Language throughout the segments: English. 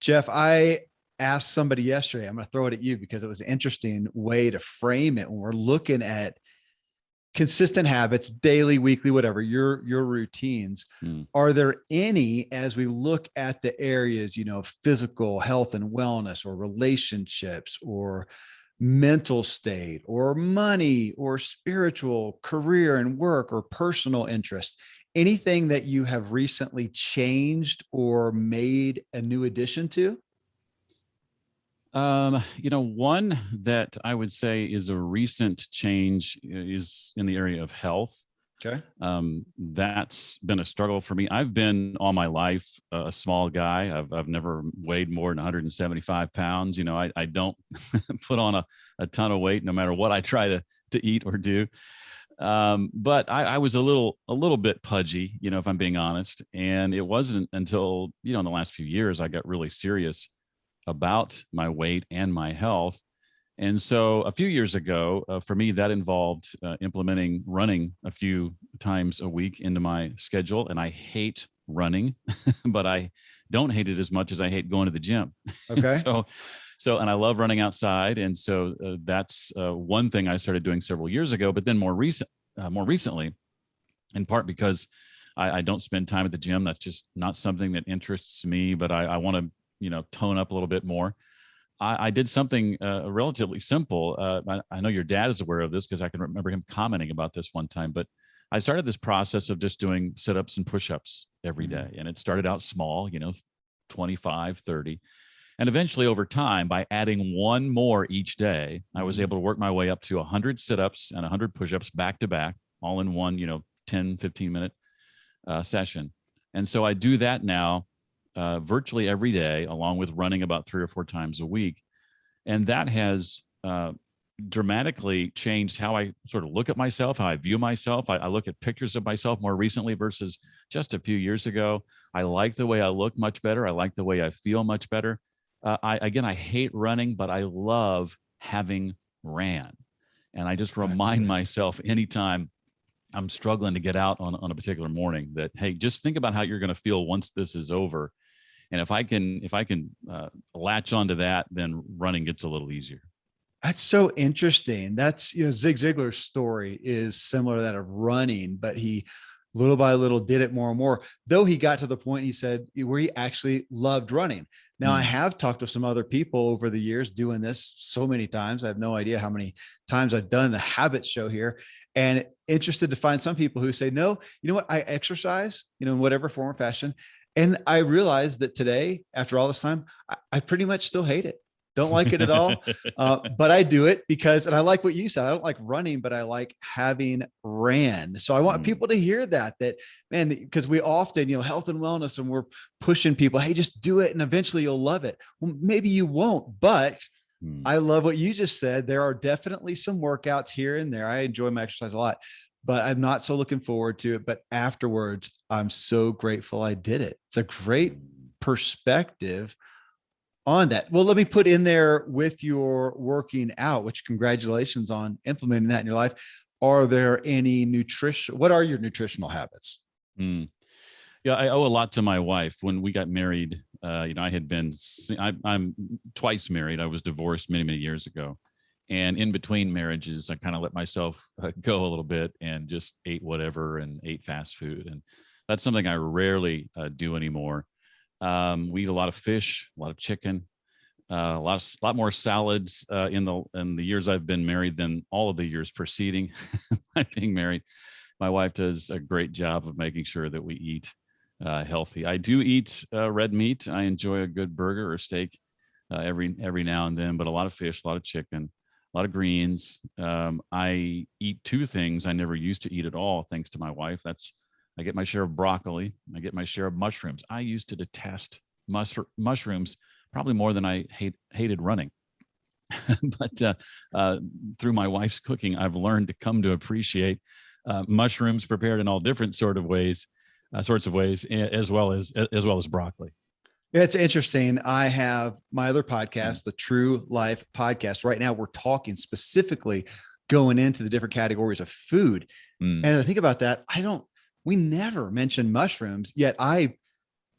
Jeff, I asked somebody yesterday, I'm going to throw it at you because it was an interesting way to frame it when we're looking at consistent habits, daily, weekly, whatever, your routines. Mm. Are there any, as we look at the areas, physical health and wellness, or relationships, or mental state, or money, or spiritual, career and work, or personal interests, anything that you have recently changed or made a new addition to? One that I would say is a recent change is in the area of health. Okay. That's been a struggle for me. I've been all my life a small guy. I've never weighed more than 175 pounds. I don't put on a ton of weight no matter what I try to eat or do. But I was a little bit pudgy, if I'm being honest. And it wasn't until, in the last few years, I got really serious about my weight and my health. And so a few years ago, for me, that involved implementing running a few times a week into my schedule. And I hate running, but I don't hate it as much as I hate going to the gym. Okay. And I love running outside. And so that's one thing I started doing several years ago, but then more recently, in part because I don't spend time at the gym. That's just not something that interests me, but I want to, tone up a little bit more. I did something relatively simple. I know your dad is aware of this because I can remember him commenting about this one time, but I started this process of just doing sit-ups and push-ups every day. And it started out small, 25, 30. And eventually over time, by adding one more each day, I was able to work my way up to 100 sit-ups and 100 push-ups back to back, all in one, 10, 15-minute session. And so I do that now virtually every day, along with running about 3 or 4 times a week. And that has dramatically changed how I sort of look at myself, how I view myself. I look at pictures of myself more recently versus just a few years ago. I like the way I look much better. I like the way I feel much better. I hate running, but I love having ran. And I just remind myself anytime I'm struggling to get out on a particular morning that, hey, just think about how you're going to feel once this is over. And if I can latch onto that, then running gets a little easier. That's so interesting. That's, Zig Ziglar's story is similar to that of running, but he little by little did it more and more, though he got to the point, he said, where he actually loved running. Now, I have talked to some other people over the years doing this so many times. I have no idea how many times I've done the habit show here, and interested to find some people who say, no, you know what? I exercise, in whatever form or fashion. And I realized that today, after all this time, I pretty much still hate it. Don't like it at all. But I do it because, and I like what you said, I don't like running, but I like having ran. So I want people to hear that, man, because we often, health and wellness, and we're pushing people, hey, just do it. And eventually you'll love it. Well, maybe you won't, but I love what you just said. There are definitely some workouts here and there. I enjoy my exercise a lot, but I'm not so looking forward to it. But afterwards, I'm so grateful I did it. It's a great perspective on that. Well, let me put in there with your working out, which congratulations on implementing that in your life. Are there any what are your nutritional habits? Yeah, I owe a lot to my wife. When we got married, I'm twice married. I was divorced many, many years ago. And in between marriages, I kind of let myself go a little bit and just ate whatever and ate fast food. And that's something I rarely do anymore. We eat a lot of fish, a lot of chicken, a lot more salads in the years I've been married than all of the years preceding my being married. My wife does a great job of making sure that we eat healthy. I do eat red meat. I enjoy a good burger or steak every now and then, but a lot of fish, a lot of chicken, a lot of greens. I eat 2 things I never used to eat at all, thanks to my wife. I get my share of broccoli. I get my share of mushrooms. I used to detest mushrooms probably more than I hated running. But through my wife's cooking, I've learned to come to appreciate mushrooms prepared in all different sorts of ways, as well as broccoli. It's interesting. I have my other podcast, the True Life Podcast. Right now, we're talking specifically going into the different categories of food. And I think about that, we never mention mushrooms, yet I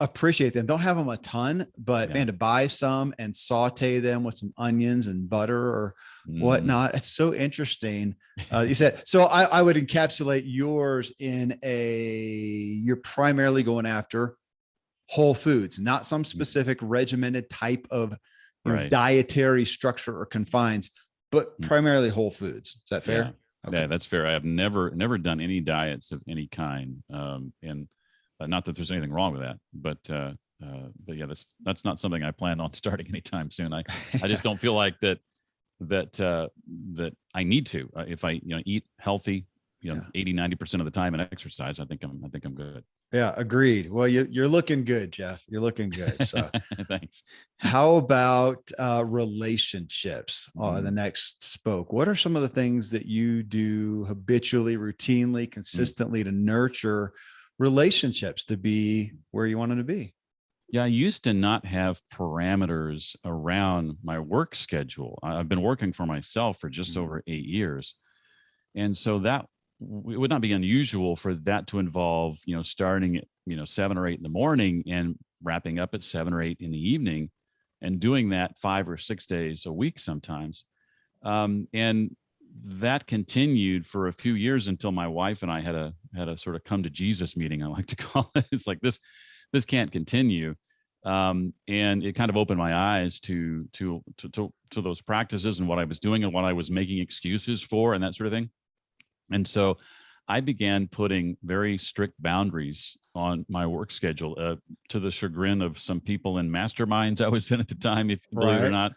appreciate them. Don't have them a ton, but Yeah. man, to buy some and saute them with some onions and butter or Mm. whatnot. It's so interesting. You said, so I would encapsulate yours in you're primarily going after whole foods, not some specific regimented type of, Right. dietary structure or confines, but Mm. primarily whole foods. Is that Yeah. fair? Yeah, Okay. that's fair. I have never done any diets of any kind. And not that there's anything wrong with that, but yeah, that's not something I plan on starting anytime soon. I just don't feel like that I need to. If I eat healthy, Yeah. 80-90% of the time and exercise, I think I'm good. Yeah. Agreed. Well, you're looking good, Jeff. You're looking good. So Thanks. how about relationships? The Mm, next spoke. What are some of the things that you do habitually, routinely, mm. consistently to nurture relationships to be where you want them to be? Yeah, I used to not have parameters around my work schedule. I've been working for myself for just Mhm. over 8 years. And so that it would not be unusual for that to involve, starting at, 7 or 8 in the morning and wrapping up at 7 or 8 in the evening and doing that 5 or 6 days a week sometimes. And that continued for a few years until my wife and I had a sort of come to Jesus meeting, I like to call it. It's like this can't continue. And it kind of opened my eyes to those practices and what I was doing and what I was making excuses for and that sort of thing. And so I began putting very strict boundaries on my work schedule, to the chagrin of some people in masterminds I was in at the time, if believe it or Right. not,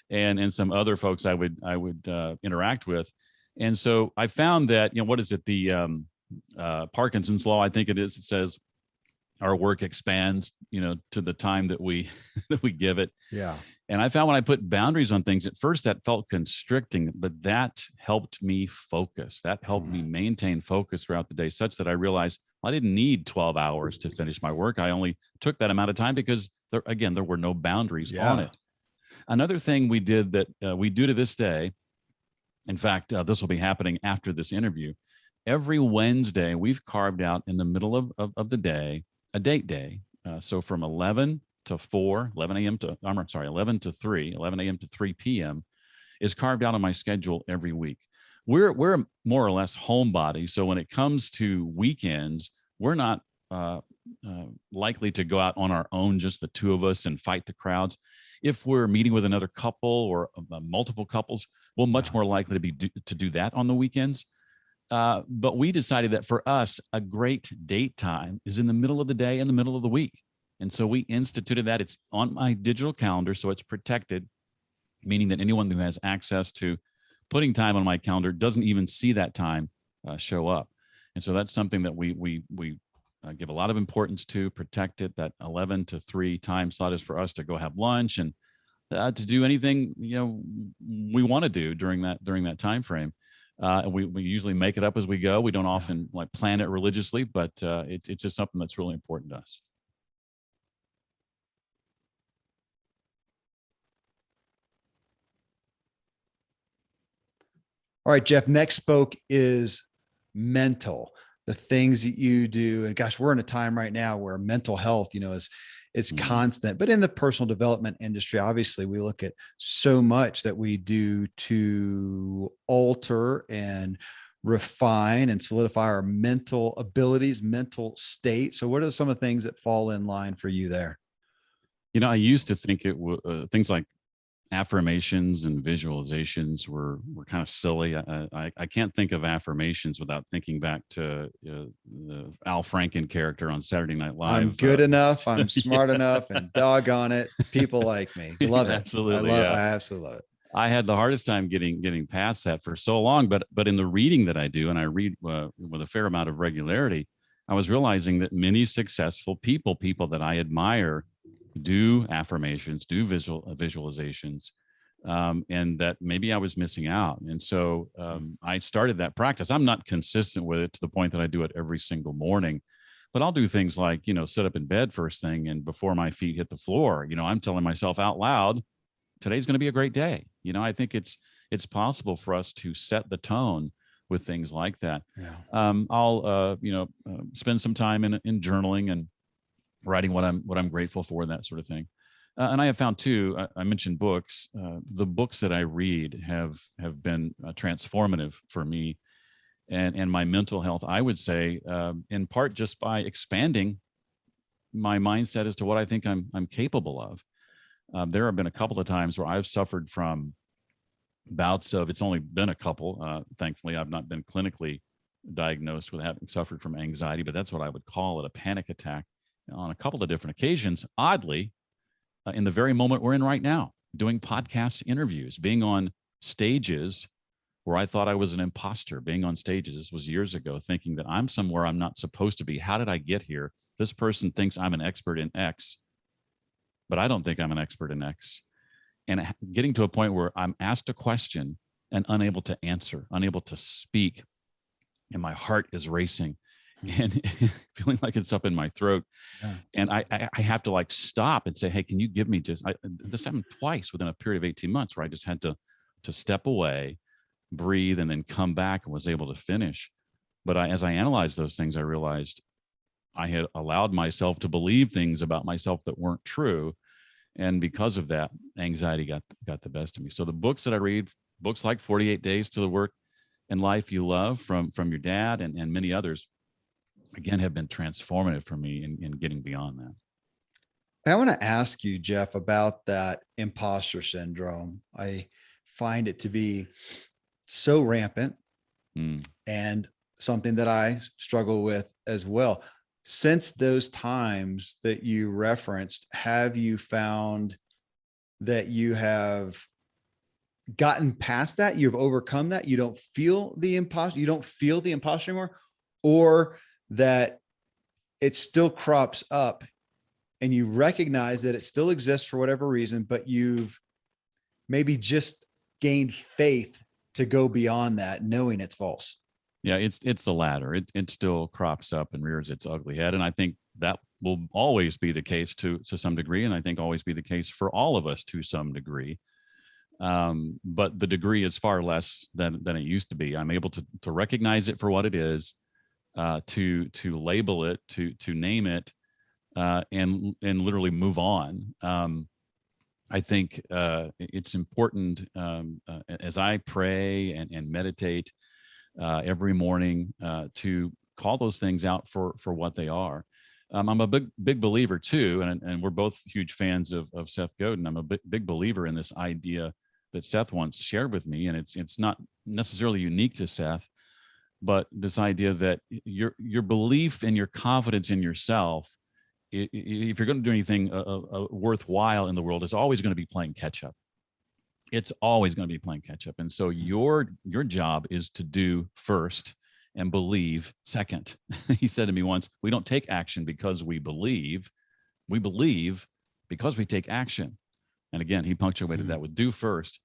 and some other folks I would interact with. And so I found that, what is it, the Parkinson's law, I think it is. It says our work expands, to the time that we that we give it. Yeah. And I found when I put boundaries on things, at first that felt constricting, but that helped me focus. That helped me Mhm. maintain focus throughout the day, such that I realized I didn't need 12 hours to finish my work. I only took that amount of time because there were no boundaries on Yeah. it. Another thing we did that we do to this day, in fact, this will be happening after this interview. Every Wednesday, we've carved out in the middle of the day a date day. So from 11 to 4, 11 a.m. to, I'm sorry, 11 to 3, 11 a.m. to 3 p.m. is carved out on my schedule every week. We're more or less homebody. So when it comes to weekends, we're not uh, likely to go out on our own, just the two of us, and fight the crowds. If we're meeting with another couple or multiple couples, we're much Yeah. more likely to do that on the weekends. But we decided that for us, a great date time is in the middle of the day, in the middle of the week. And so we instituted that. It's on my digital calendar, so it's protected, meaning that anyone who has access to putting time on my calendar doesn't even see that time show up. And so that's something that we give a lot of importance to, protect it. That 11 to 3 time slot is for us to go have lunch and to do anything we want to do during that time frame. We usually make it up as we go. We don't Yeah. often like plan it religiously, but it's just something that's really important to us. All right, Jeff. Next spoke is mental, the things that you do. And gosh, we're in a time right now where mental health, is it's Mm. constant. But in the personal development industry, obviously, we look at so much that we do to alter and refine and solidify our mental abilities, mental state. So, what are some of the things that fall in line for you there? I used to think things like affirmations and visualizations were kind of silly. I can't think of affirmations without thinking back to the Al Franken character on Saturday Night I'm Live. good enough. I'm smart Yeah, enough, and doggone it, people like me. Love it. absolutely. Yeah, I absolutely love it. I had the hardest time getting past that for so long. But in the reading that I do, and I read with a fair amount of regularity, I was realizing that many successful people that I admire, do affirmations, do visualizations, and that maybe I was missing out. And so I started that practice. I'm not consistent with it to the point that I do it every single morning, but I'll do things like, sit up in bed first thing, and before my feet hit the floor, I'm telling myself out loud, today's going to be a great day. I think it's possible for us to set the tone with things like that. Yeah. I'll spend some time in journaling, and writing what I'm grateful for, and that sort of thing. And I have found too, I mentioned books. The books that I read have been transformative for me and my mental health. I would say, in part, just by expanding my mindset as to what I think I'm capable of. There have been a couple of times where I've suffered from bouts of, it's only been a couple. Thankfully, I've not been clinically diagnosed with having suffered from anxiety, but that's what I would call it, a panic attack, on a couple of different occasions. Oddly, in the very moment we're in right now, doing podcast interviews, being on stages where I thought I was an imposter, being on stages. This was years ago, thinking that I'm somewhere I'm not supposed to be. How did I get here? This person thinks I'm an expert in X, but I don't think I'm an expert in X. And getting to a point where I'm asked a question and unable to answer, unable to speak, and my heart is racing and feeling like it's up in my throat. Yeah. And I have to like stop and say, hey, can you give me just, this happened twice within a period of 18 months where I just had to step away, breathe, and then come back, and was able to finish. But as I analyzed those things, I realized I had allowed myself to believe things about myself that weren't true. And because of that, anxiety got the best of me. So the books that I read, books like 48 Days to the Work and Life You Love from your dad and many others, again, have been transformative for me in getting beyond that. I want to ask you, Jeff, about that imposter syndrome. I find it to be so rampant and something that I struggle with as well. Since those times that you referenced, have you found that you have gotten past that? You've overcome that? You don't feel the imposter anymore, or that it still crops up and you recognize that it still exists for whatever reason, but you've maybe just gained faith to go beyond that, knowing it's false? Yeah, it's the latter. It still crops up and rears its ugly head. And I think that will always be the case to some degree. And I think always be the case for all of us to some degree. But the degree is far less than it used to be. I'm able to recognize it for what it is, to label it, to name it, and literally move on. I think it's important, as I pray and meditate every morning, to call those things out for what they are. I'm a big believer too, and we're both huge fans of Seth Godin. I'm a big believer in this idea that Seth once shared with me, and it's not necessarily unique to Seth, but this idea that your belief and your confidence in yourself, if you're going to do anything worthwhile in the world, is always going to be playing catch up. It's always going to be playing catch up. And so your job is to do first and believe second. He said to me once, we don't take action because we believe because we take action. And again, he punctuated that with do first,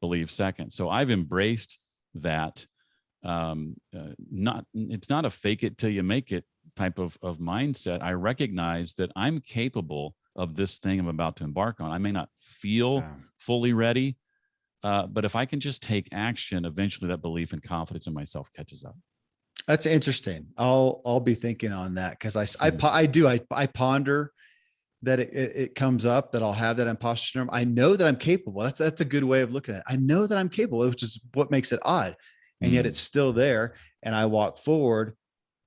believe second. So I've embraced that. It's not a fake it till you make it type of mindset. I recognize that I'm capable of this thing I'm about to embark on. I may not feel fully ready, but if I can just take action, eventually that belief and confidence in myself catches up. That's interesting. I'll be thinking on that, because I ponder that it comes up that I'll have that imposter syndrome. I know that I'm capable. That's a good way of looking at it. I know that I'm capable, which is what makes it odd. And yet it's still there. And I walk forward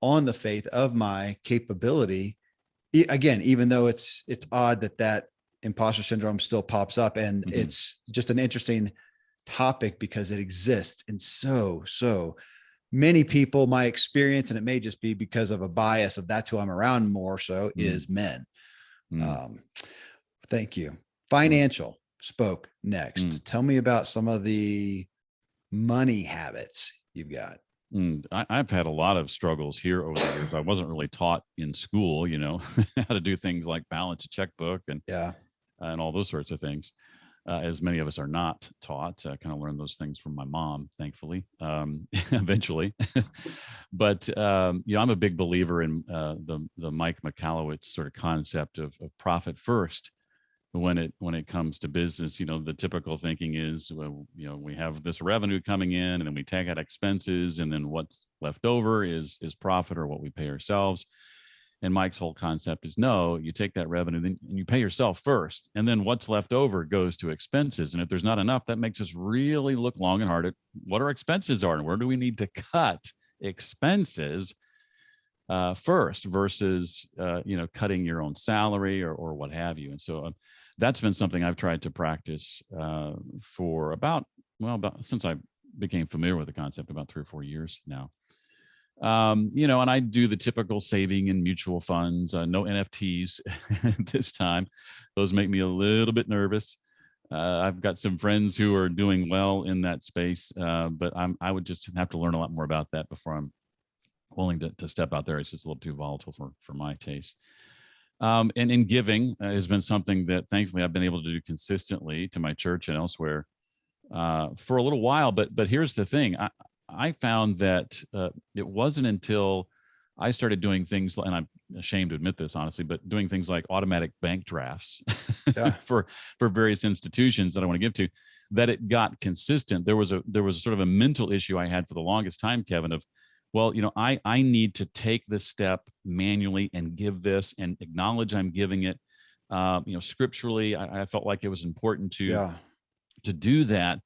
on the faith of my capability. Again, even though it's odd that imposter syndrome still pops up, and it's just an interesting topic because it exists in so many people. My experience, and it may just be because of a bias of that's who I'm around more so, is men. Thank you. Financial spoke next. Tell me about some of the money habits you've got. I've had a lot of struggles here over the years. I wasn't really taught in school, how to do things like balance a checkbook and all those sorts of things. As many of us are not taught. I kind of learned those things from my mom, thankfully, eventually. But I'm a big believer in the Mike Michalowicz sort of concept of profit first. When it comes to business, the typical thinking is, well, we have this revenue coming in, and then we take out expenses, and then what's left over is profit or what we pay ourselves. And Mike's whole concept is no, you take that revenue, then you pay yourself first. And then what's left over goes to expenses. And if there's not enough, that makes us really look long and hard at what our expenses are and where do we need to cut expenses first versus, cutting your own salary or what have you. And so that's been something I've tried to practice for about since I became familiar with the concept about 3 or 4 years now. And I do the typical saving in mutual funds, no NFTs this time. Those make me a little bit nervous. I've got some friends who are doing well in that space, but I would just have to learn a lot more about that before I'm willing to step out there. It's just a little too volatile for my taste. And in giving has been something that thankfully I've been able to do consistently to my church and elsewhere for a little while. But here's the thing. I found that it wasn't until I started doing things, and I'm ashamed to admit this, honestly, but doing things like automatic bank drafts for various institutions that I want to give to, that it got consistent. There was sort of a mental issue I had for the longest time, Kevin, of, well, I need to take this step manually and give this and acknowledge I'm giving it. Scripturally, I felt like it was important to do that.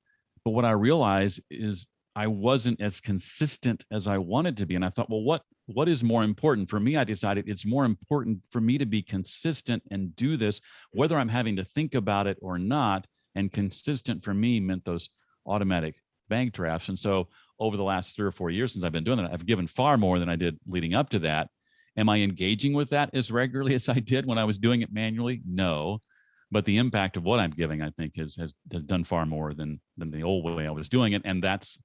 But what I realized is I wasn't as consistent as I wanted to be. And I thought, well, what is more important for me? I decided it's more important for me to be consistent and do this, whether I'm having to think about it or not. And consistent for me meant those automatic bank drafts. And so over the last 3 or 4 years since I've been doing that, I've given far more than I did leading up to that. Am I engaging with that as regularly as I did when I was doing it manually? No. But the impact of what I'm giving, I think, has done far more than the old way I was doing it. And that's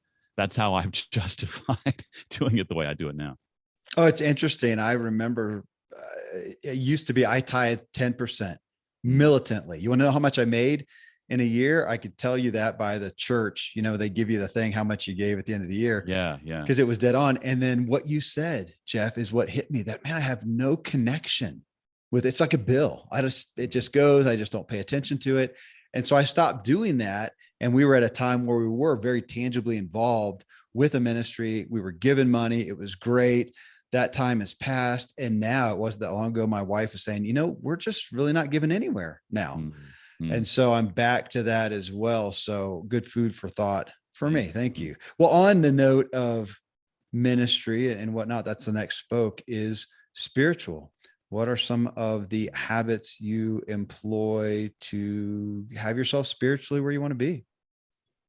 how I've justified doing it the way I do it now. Oh, it's interesting. I remember it used to be I tithe 10% militantly. You want to know how much I made in a year? I could tell you that by the church. They give you the thing, how much you gave at the end of the year. Yeah. Because it was dead on. And then what you said, Jeff, is what hit me. That, man, I have no connection with it. It's like a bill. It just goes. I just don't pay attention to it. And so I stopped doing that. And we were at a time where we were very tangibly involved with a ministry. We were given money. It was great. That time has passed. And now, it wasn't that long ago, my wife was saying, we're just really not giving anywhere now. Mm-hmm. And so I'm back to that as well. So good food for thought for me. Thank you. Well, on the note of ministry and whatnot, that's the next spoke, is spiritual. What are some of the habits you employ to have yourself spiritually where you want to be?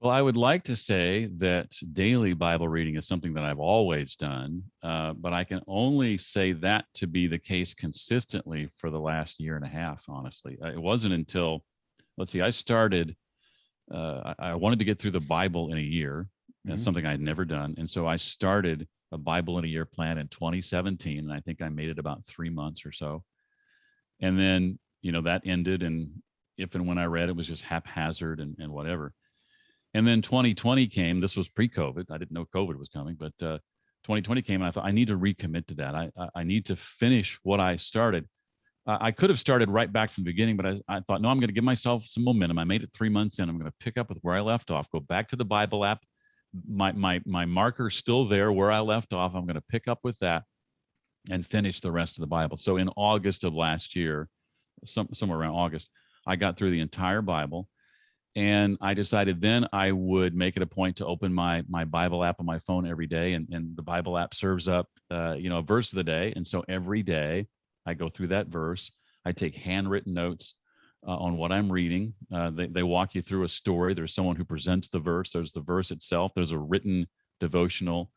Well, I would like to say that daily Bible reading is something that I've always done, but I can only say that to be the case consistently for the last year and a half, honestly. It wasn't until, I started, I wanted to get through the Bible in a year. That's something I had never done. And so I started a Bible in a year plan in 2017. And I think I made it about 3 months or so. And then, that ended. And if and when I read, it was just haphazard and whatever. And then 2020 came. This was pre-COVID. I didn't know COVID was coming, but 2020 came and I thought, I need to recommit to that. I need to finish what I started. I could have started right back from the beginning, but I thought, no, I'm going to give myself some momentum. I made it 3 months in. I'm going to pick up with where I left off, go back to the Bible app. My marker's still there where I left off. I'm going to pick up with that and finish the rest of the Bible. So in August of last year, somewhere around August, I got through the entire Bible. And I decided then I would make it a point to open my Bible app on my phone every day. And the Bible app serves up, a verse of the day. And so every day I go through that verse. I take handwritten notes on what I'm reading. They walk you through a story. There's someone who presents the verse. There's the verse itself. There's a written devotional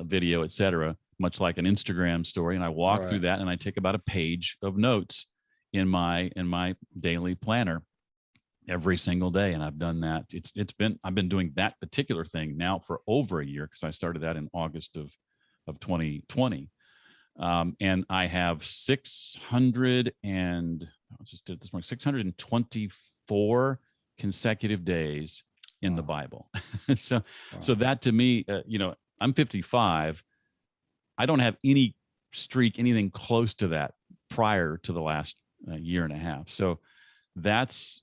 video, etc., much like an Instagram story. And I walk through that and I take about a page of notes in my daily planner every single day. And I've done that. I've been doing that particular thing now for over a year, because I started that in August of 2020. And I have 624 consecutive days in the Bible. So that to me, I'm 55. I don't have any streak, anything close to that prior to the last year and a half. So that's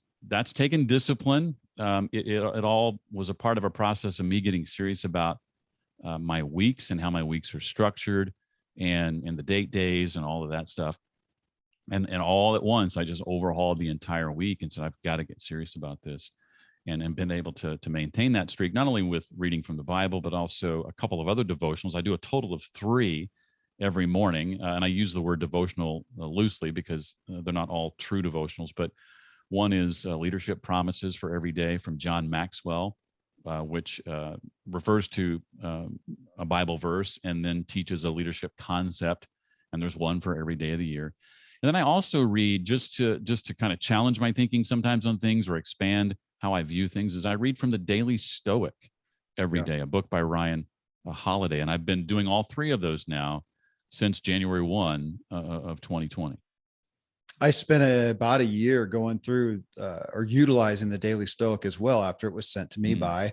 taken discipline. It all was a part of a process of me getting serious about my weeks and how my weeks are structured. and the date days and all of that stuff. And all at once, I just overhauled the entire week and said, I've got to get serious about this, and been able to maintain that streak, not only with reading from the Bible, but also a couple of other devotionals. I do a total of 3 every morning. And I use the word devotional loosely because they're not all true devotionals, but one is Leadership Promises for Every Day from John Maxwell, which refers to a Bible verse and then teaches a leadership concept. And there's one for every day of the year. And then I also read just to kind of challenge my thinking sometimes on things or expand how I view things, is I read from the Daily Stoic every day, a book by Ryan Holiday. And I've been doing all 3 of those now since January 1 of 2020. I spent about a year going through or utilizing the Daily Stoic as well after it was sent to me by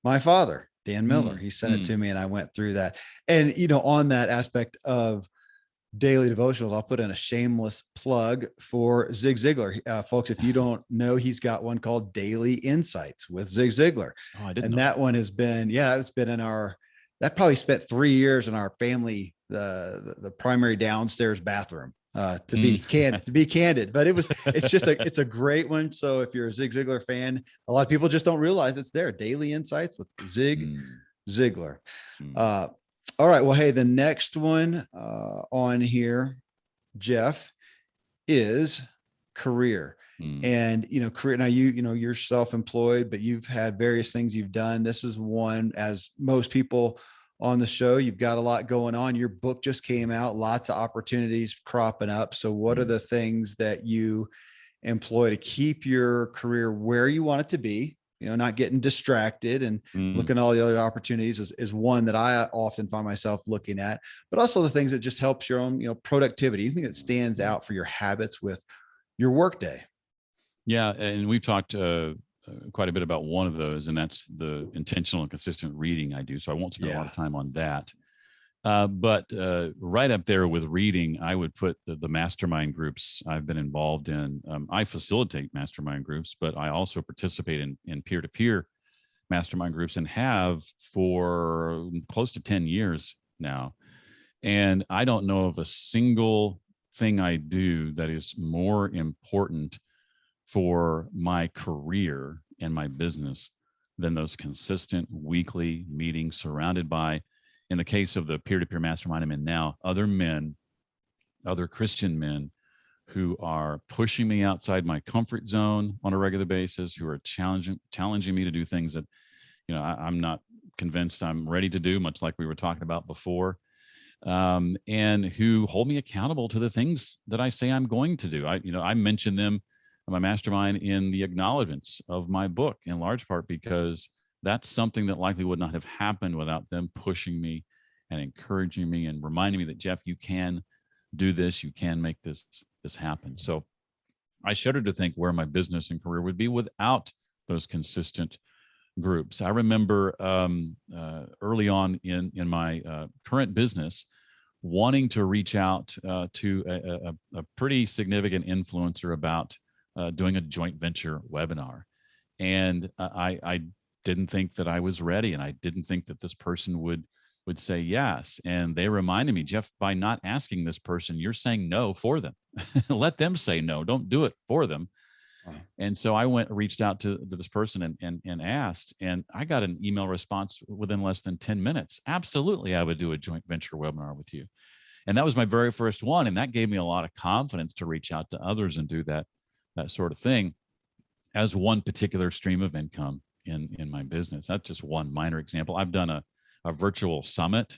my father, Dan Miller. He sent it to me and I went through that. And, on that aspect of daily devotionals, I'll put in a shameless plug for Zig Ziglar. Folks, if you don't know, he's got one called Daily Insights with Zig Ziglar. Oh, I didn't and know. That one has been, it's been in that probably spent 3 years in our family, the primary downstairs bathroom, to be candid, but it's a great one. So if you're a Zig Ziglar fan, a lot of people just don't realize it's there. Daily Insights with Zig Ziglar. All right. Well, hey, the next one on here, Jeff, is career. And, career. Now you're self-employed, but you've had various things you've done. This is one, as most people on the show, you've got a lot going on. Your book just came out, lots of opportunities cropping up. So what are the things that you employ to keep your career where you want it to be? Not getting distracted and looking at all the other opportunities is one that I often find myself looking at, but also the things that just helps your own, productivity. Anything that stands out for your habits with your workday. Yeah. And we've talked quite a bit about one of those, and that's the intentional and consistent reading I do. So I won't spend a lot of time on that. But right up there with reading, I would put the mastermind groups I've been involved in. I facilitate mastermind groups, but I also participate in peer-to-peer mastermind groups and have for close to 10 years now. And I don't know of a single thing I do that is more important for my career and my business than those consistent weekly meetings surrounded by, in the case of the peer-to-peer mastermind I'm in now, other men, other Christian men who are pushing me outside my comfort zone on a regular basis, who are challenging me to do things that, I'm not convinced I'm ready to do, much like we were talking about before, and who hold me accountable to the things that I say I'm going to do. I mention them, my mastermind, in the acknowledgments of my book, in large part because that's something that likely would not have happened without them pushing me and encouraging me and reminding me that, Jeff, you can do this, you can make this happen. So I shudder to think where my business and career would be without those consistent groups. I remember early on in my current business wanting to reach out to a pretty significant influencer about doing a joint venture webinar. And I didn't think that I was ready, and I didn't think that this person would say yes. And they reminded me, Jeff, by not asking this person, you're saying no for them. Let them say no. Don't do it for them. And so I reached out to this person and asked, and I got an email response within less than 10 minutes. Absolutely, I would do a joint venture webinar with you. And that was my very first one. And that gave me a lot of confidence to reach out to others and do that sort of thing as one particular stream of income in my business. That's just one minor example. I've done a virtual summit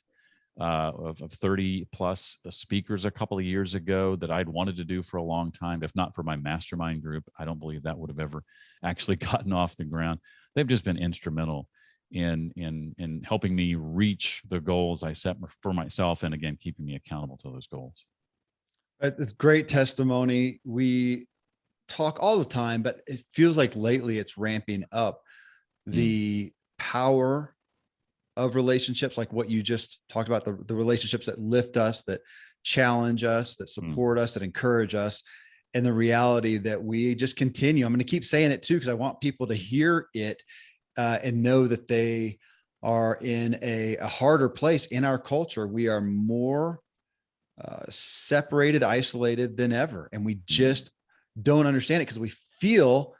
of 30 plus speakers a couple of years ago that I'd wanted to do for a long time. If not for my mastermind group, I don't believe that would have ever actually gotten off the ground. They've just been instrumental in helping me reach the goals I set for myself, and again, keeping me accountable to those goals. It's great testimony. We talk all the time, but it feels like lately it's ramping up the power of relationships, like what you just talked about, the relationships that lift us, that challenge us, that support us, that encourage us, and the reality that we just continue. I'm going to keep saying it too, because I want people to hear it and know that they are in a harder place in our culture. We are more separated, isolated than ever. And we Mm. just don't understand it because we feel,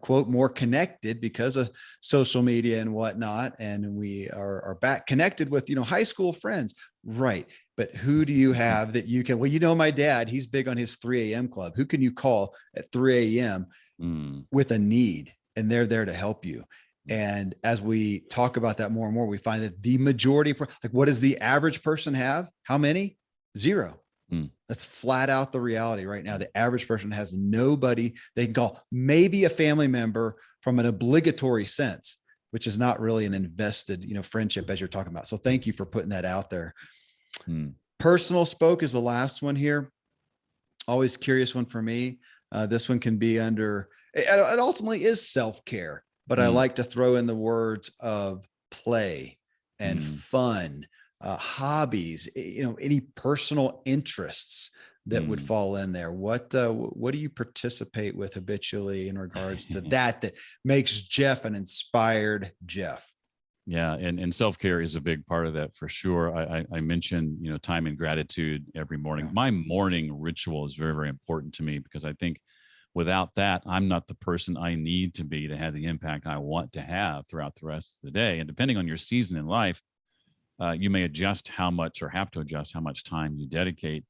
quote, more connected because of social media and whatnot. And we are back connected with, high school friends. Right. But who do you have that you can, well, my dad, he's big on his 3 a.m. club. Who can you call at 3 a.m. Mm. with a need? And they're there to help you. And as we talk about that more and more, we find that the majority, like, what does the average person have? How many? Zero. Mm. That's flat out the reality right now. The average person has nobody they can call, maybe a family member from an obligatory sense, which is not really an invested, friendship as you're talking about. So thank you for putting that out there. Mm. Personal spoke is the last one here. Always curious one for me. This one can be under, it ultimately is self-care, but I Mm. like to throw in the words of play and Mm. fun, hobbies, any personal interests that would Mm. fall in there. What do you participate with habitually in regards to that makes Jeff an inspired Jeff? Yeah, and self-care is a big part of that for sure. I mentioned, time and gratitude every morning. Yeah. My morning ritual is very, very important to me because I think without that, I'm not the person I need to be to have the impact I want to have throughout the rest of the day. And depending on your season in life, you may adjust how much or have to adjust how much time you dedicate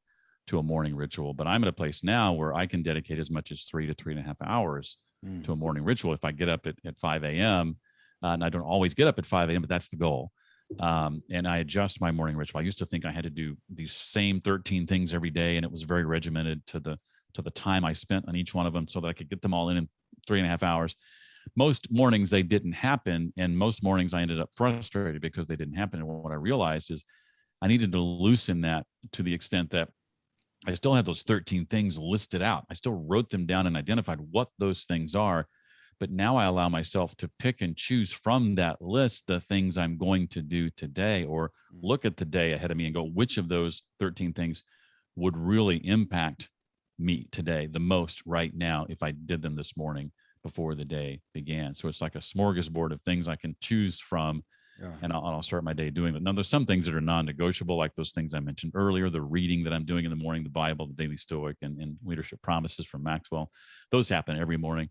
to a morning ritual. But I'm at a place now where I can dedicate as much as 3 to 3.5 hours Mm. to a morning ritual. If I get up at 5 a.m., and I don't always get up at 5 a.m., but that's the goal. And I adjust my morning ritual. I used to think I had to do these same 13 things every day, and it was very regimented to the time I spent on each one of them so that I could get them all in 3.5 hours. Most mornings they didn't happen, and most mornings I ended up frustrated because they didn't happen. And what I realized is I needed to loosen that to the extent that I still have those 13 things listed out. I still wrote them down and identified what those things are. But now I allow myself to pick and choose from that list the things I'm going to do today, or look at the day ahead of me and go, which of those 13 things would really impact me today the most right now if I did them this morning before the day began. So it's like a smorgasbord of things I can choose from, Yeah. and I'll start my day doing it. Now, there's some things that are non-negotiable, like those things I mentioned earlier, the reading that I'm doing in the morning, the Bible, the daily Stoic, and leadership promises from Maxwell. Those happen every morning.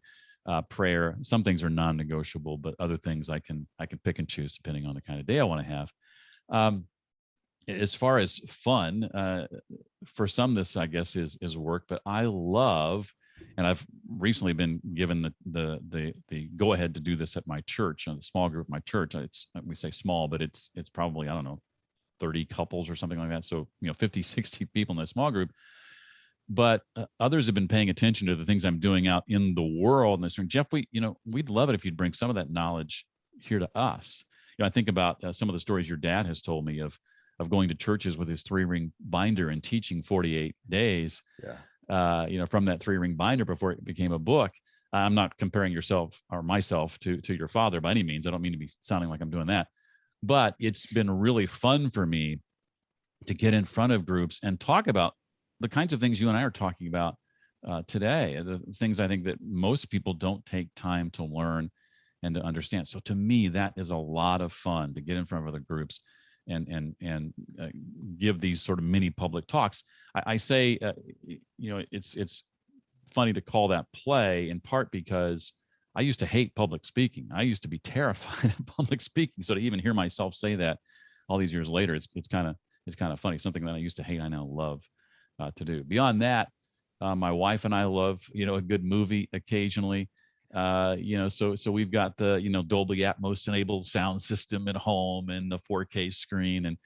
Prayer. Some things are non-negotiable, but other things I can pick and choose depending on the kind of day I want to have. As far as fun, for some, this I guess is work, but I love, and I've recently been given the go ahead to do this at my church, the small group at my church. It's, we say small, but it's probably, I don't know, 30 couples or something like that. So 50, 60 people in a small group. But others have been paying attention to the things I'm doing out in the world, and they're saying, Jeff, we'd love it if you'd bring some of that knowledge here to us. I think about some of the stories your dad has told me of going to churches with his 3-ring binder and teaching 48 days. Yeah. From that 3-ring binder before it became a book. I'm not comparing yourself or myself to your father by any means. I don't mean to be sounding like I'm doing that, but it's been really fun for me to get in front of groups and talk about the kinds of things you and I are talking about today, the things I think that most people don't take time to learn and to understand. So to me, that is a lot of fun to get in front of other groups and give these sort of mini public talks. I say, it's funny to call that play, in part because I used to hate public speaking. I used to be terrified of public speaking. So to even hear myself say that all these years later, it's kind of funny. Something that I used to hate, I now love to do. Beyond that, my wife and I love, a good movie occasionally. So we've got the, Dolby Atmos enabled sound system at home and the 4K screen, and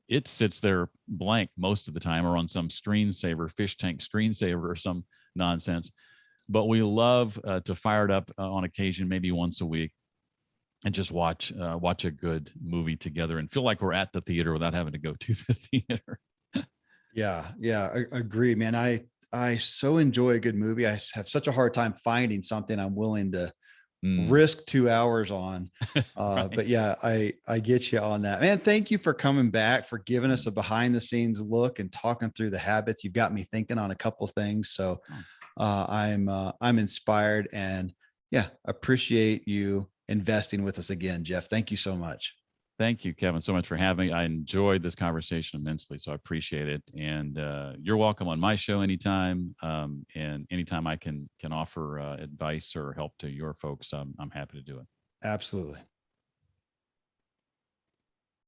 it sits there blank most of the time, or on some screensaver, fish tank screensaver or some nonsense. But we love to fire it up on occasion, maybe once a week, and just watch a good movie together and feel like we're at the theater without having to go to the theater. Yeah. Agreed, man. I so enjoy a good movie. I have such a hard time finding something I'm willing to risk 2 hours on. Right. But yeah, I get you on that, man. Thank you for coming back, for giving us a behind the scenes look and talking through the habits. You've got me thinking on a couple things. So I'm inspired, and yeah, appreciate you investing with us again, Jeff. Thank you so much. Thank you, Kevin, so much for having me. I enjoyed this conversation immensely, so I appreciate it. And you're welcome on my show anytime. And anytime I can offer advice or help to your folks, I'm happy to do it. Absolutely.